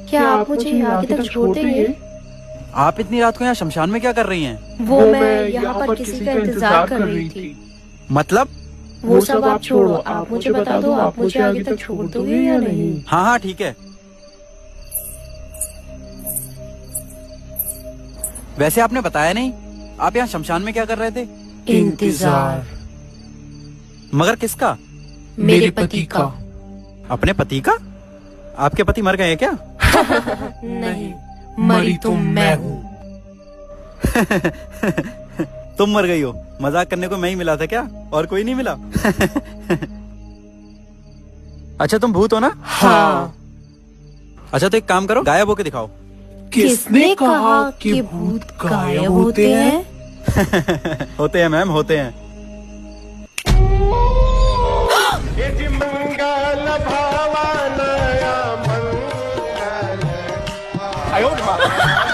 क्या आप मुझे यहाँ की तक छोड़ देंगे? आप इतनी रात को यहाँ शमशान में क्या कर रही हैं? वो मैं यहाँ पर किसी का इंतजार कर रही थी। मतलब? वो सब आप छोड़ो, आप मुझे बता दो, आप मुझे आगे तक छोड़ दोगे या नहीं? हाँ हाँ ठीक है। वैसे आपने बताया नहीं, आप यहाँ शमशान में क्या कर रहे थे? इंतजार। मगर किसका? मेरे पति का। अपने पति का? आपके पति मर गए हैं क्या? नहीं, मरी तो मैं हूँ। तुम मर गई हो? मजाक करने को मैं ही मिला था क्या, और कोई नहीं मिला? अच्छा तुम भूत हो ना? हाँ। अच्छा तो एक काम करो, गायब होके दिखाओ। किसने कहा कि भूत गायब होते हैं? होते हैं मैम, होते हैं। मंगल भवन मंगल